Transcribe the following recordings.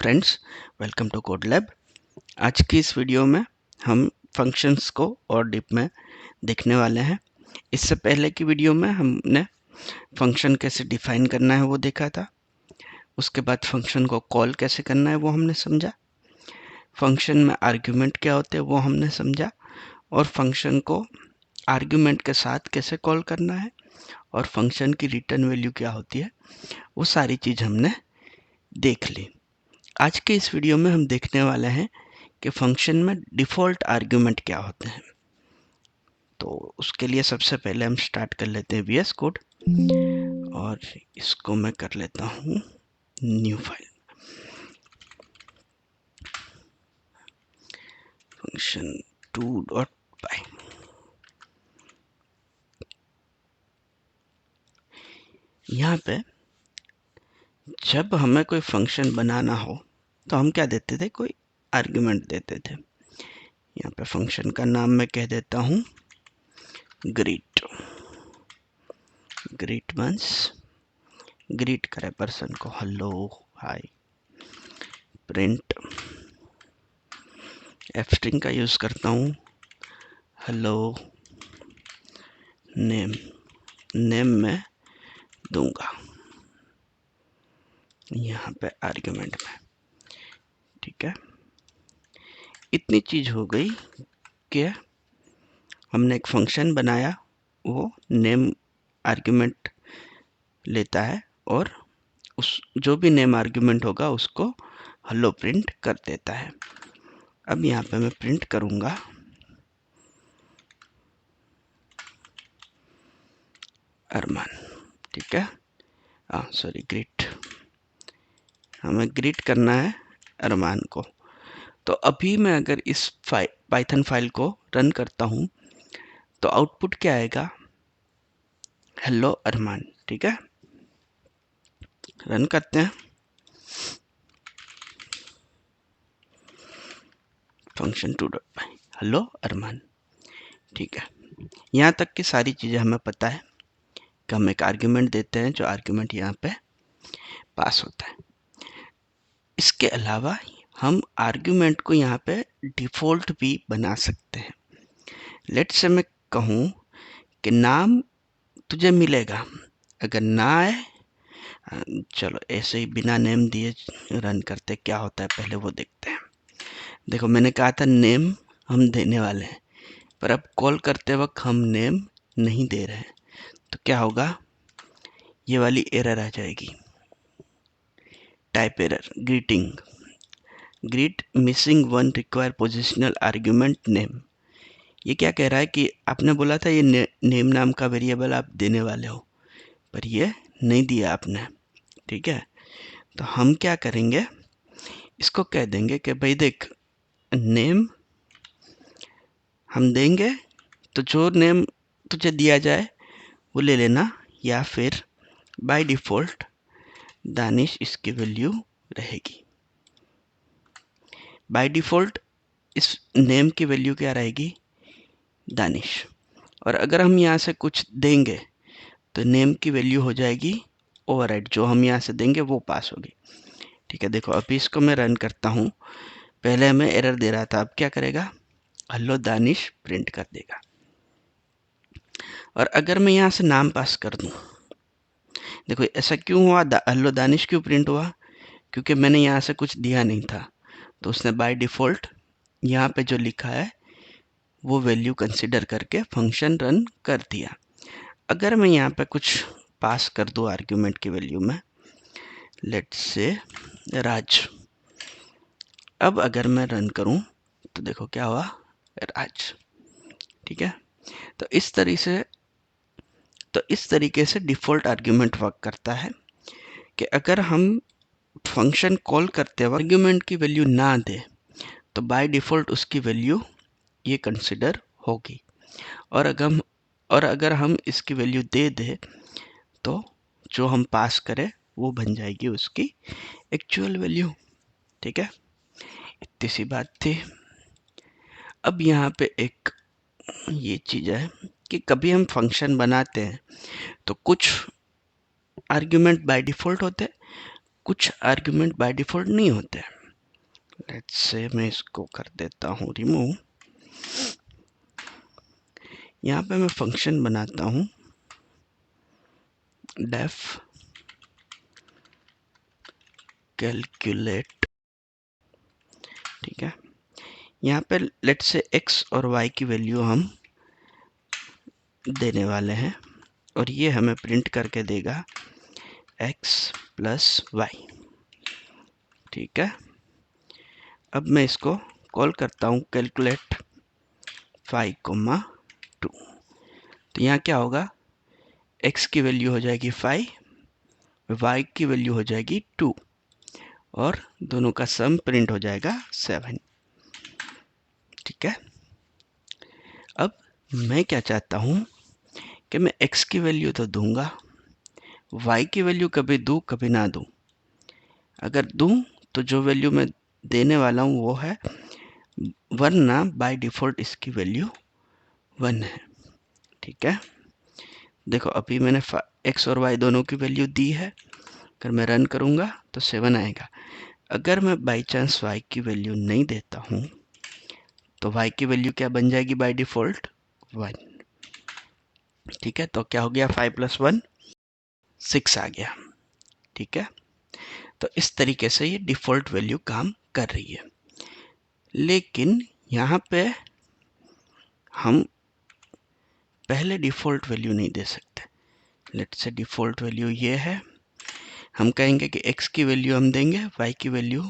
Friends, welcome to code lab. आज की इस वीडियो में हम फंक्शंस को और डीप में देखने वाले हैं। इससे पहले की वीडियो में हमने फंक्शन कैसे डिफाइन करना है वो देखा था। उसके बाद फंक्शन को कॉल कैसे करना है वो हमने समझा। फंक्शन में आर्ग्यूमेंट क्या होते हैं वो हमने समझा, और फंक्शन को आर्ग्यूमेंट के साथ कैसे कॉल करना है, और फंक्शन की रिटर्न वैल्यू क्या होती है, वो सारी चीज़ हमने देख ली। आज के इस वीडियो में हम देखने वाले हैं कि फंक्शन में डिफ़ॉल्ट आर्ग्यूमेंट क्या होते हैं। तो उसके लिए सबसे पहले हम स्टार्ट कर लेते हैं VS कोड, और इसको मैं कर लेता हूँ न्यू फाइल, फंक्शन 2.py। यहाँ पे जब हमें कोई फंक्शन बनाना हो तो हम क्या देते थे, कोई आर्ग्यूमेंट देते थे। यहाँ पे फंक्शन का नाम मैं कह देता हूँ ग्रीट। ग्रीट मीन्स ग्रीट करे पर्सन को, hello hi. Print F string का यूज़ करता हूँ, हेलो नेम। नेम में दूंगा यहाँ पे आर्ग्यूमेंट में। ठीक है, इतनी चीज हो गई कि हमने एक फंक्शन बनाया, वो नेम आर्ग्यूमेंट लेता है, और उस जो भी नेम आर्ग्यूमेंट होगा उसको हेलो प्रिंट कर देता है। अब यहाँ पे मैं प्रिंट करूँगा अरमान। ठीक है, सॉरी ग्रीट, हमें ग्रीट करना है अरमान को। तो अभी मैं अगर इस पाइथन फाइल को रन करता हूँ तो आउटपुट क्या आएगा, हेलो अरमान। ठीक है, रन करते हैं फंक्शन 2.py, हेलो अरमान। ठीक है, यहाँ तक की सारी चीज़ें हमें पता है कि हम एक आर्ग्यूमेंट देते हैं, जो आर्ग्यूमेंट यहाँ पे पास होता है। इसके अलावा हम आर्ग्यूमेंट को यहाँ पे डिफ़ॉल्ट भी बना सकते हैं। लेट्स से मैं कहूँ कि नाम तुझे मिलेगा, अगर ना आए, चलो ऐसे ही बिना नेम दिए रन करते क्या होता है पहले वो देखते हैं। देखो, मैंने कहा था नेम हम देने वाले हैं, पर अब कॉल करते वक्त हम नेम नहीं दे रहे हैं, तो क्या होगा, ये वाली एरर आ जाएगी, type error, greeting greet missing one require positional argument name. ये क्या कह रहा है कि आपने बोला था ये नेम नाम का वेरिएबल आप देने वाले हो, पर ये नहीं दिया आपने। ठीक है, तो हम क्या करेंगे, इसको कह देंगे कि भाई देख, नेम हम देंगे तो जो नेम तुझे दिया जाए वो ले लेना, या फिर बाय डिफ़ॉल्ट दानिश इसकी वैल्यू रहेगी। बाय डिफ़ॉल्ट इस नेम की वैल्यू क्या रहेगी, दानिश। और अगर हम यहाँ से कुछ देंगे तो नेम की वैल्यू हो जाएगी ओवरराइड, जो हम यहाँ से देंगे वो पास होगी। ठीक है, देखो अभी इसको मैं रन करता हूँ। पहले हमें एरर दे रहा था, अब क्या करेगा, हेलो दानिश प्रिंट कर देगा। और अगर मैं यहाँ से नाम पास कर दूँ, देखो ऐसा क्यों हुआ, हेलो दानिश क्यों प्रिंट हुआ, क्योंकि मैंने यहाँ से कुछ दिया नहीं था, तो उसने बाय डिफ़ॉल्ट यहाँ पे जो लिखा है वो वैल्यू कंसिडर करके फंक्शन रन कर दिया। अगर मैं यहाँ पे कुछ पास कर दूँ आर्ग्यूमेंट की वैल्यू में, लेट्स से राज, अब अगर मैं रन करूँ तो देखो क्या हुआ, राज। ठीक है, तो इस तरीके से डिफ़ॉल्ट आर्ग्यूमेंट वर्क करता है कि अगर हम फंक्शन कॉल करते वक्त आर्ग्यूमेंट की वैल्यू ना दे तो बाय डिफ़ॉल्ट उसकी वैल्यू ये कंसिडर होगी, और अगर हम इसकी वैल्यू दे दे तो जो हम पास करें वो बन जाएगी उसकी एक्चुअल वैल्यू। ठीक है, इतनी सी बात थी। अब यहाँ पे एक ये चीज़ है कि कभी हम फंक्शन बनाते हैं तो कुछ आर्ग्यूमेंट बाय डिफ़ॉल्ट होते हैं, कुछ आर्गुमेंट बाय डिफॉल्ट नहीं होते। लेट्स से मैं इसको कर देता हूँ रिमूव। यहाँ पे मैं फंक्शन बनाता हूँ डेफ कैलकुलेट, ठीक है। यहाँ पे लेट्स से x और y की वैल्यू हम देने वाले हैं और ये हमें प्रिंट करके देगा x प्लस वाई, ठीक है। अब मैं इसको कॉल करता हूँ कैलकुलेट 5,2। तो यहाँ क्या होगा, x की वैल्यू हो जाएगी 5, y की वैल्यू हो जाएगी 2 और दोनों का सम प्रिंट हो जाएगा 7, ठीक है। अब मैं क्या चाहता हूँ कि मैं x की वैल्यू तो दूंगा, y की वैल्यू कभी दूँ कभी ना दूँ। अगर दूँ तो जो वैल्यू मैं देने वाला हूँ वो है 1 ना, बाय डिफ़ॉल्ट इसकी वैल्यू 1 है, ठीक है। देखो अभी मैंने x और y दोनों की वैल्यू दी है। अगर मैं रन करूँगा तो 7 आएगा। अगर मैं बाई चांस y की वैल्यू नहीं देता हूँ तो y की वैल्यू क्या बन जाएगी बाय डिफ़ॉल्ट 1, ठीक है। तो क्या हो गया, 5 प्लस 1 6 आ गया, ठीक है। तो इस तरीके से ये डिफ़ॉल्ट वैल्यू काम कर रही है। लेकिन यहाँ पे हम पहले डिफ़ॉल्ट वैल्यू नहीं दे सकते। लेट्स से डिफ़ॉल्ट वैल्यू ये है, हम कहेंगे कि x की वैल्यू हम देंगे, y की वैल्यू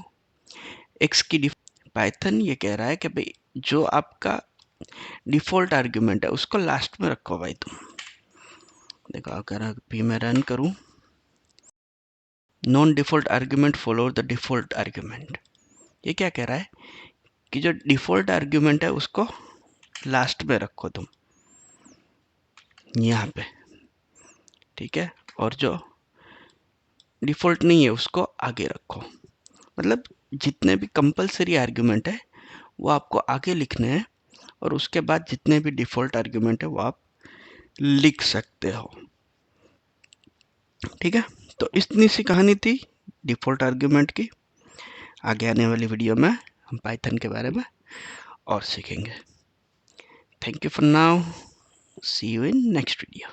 x की पाइथन ये कह रहा है कि भाई जो आपका डिफ़ॉल्ट आर्ग्यूमेंट है उसको लास्ट में रखो भाई तुम। देखो अगर अभी मैं रन करूं, non default argument follow the default argument, ये क्या कह रहा है कि जो डिफ़ॉल्ट आर्ग्यूमेंट है उसको लास्ट में रखो तुम यहाँ पे, ठीक है। और जो डिफ़ॉल्ट नहीं है उसको आगे रखो। मतलब जितने भी कंपलसरी आर्ग्यूमेंट है वो आपको आगे लिखने हैं और उसके बाद जितने भी डिफ़ॉल्ट आर्ग्यूमेंट है वो आप लिख सकते हो, ठीक है। तो इतनी सी कहानी थी डिफ़ॉल्ट आर्ग्यूमेंट की। आगे आने वाली वीडियो में हम पाइथन के बारे में और सीखेंगे। Thank you for now, see you in next video.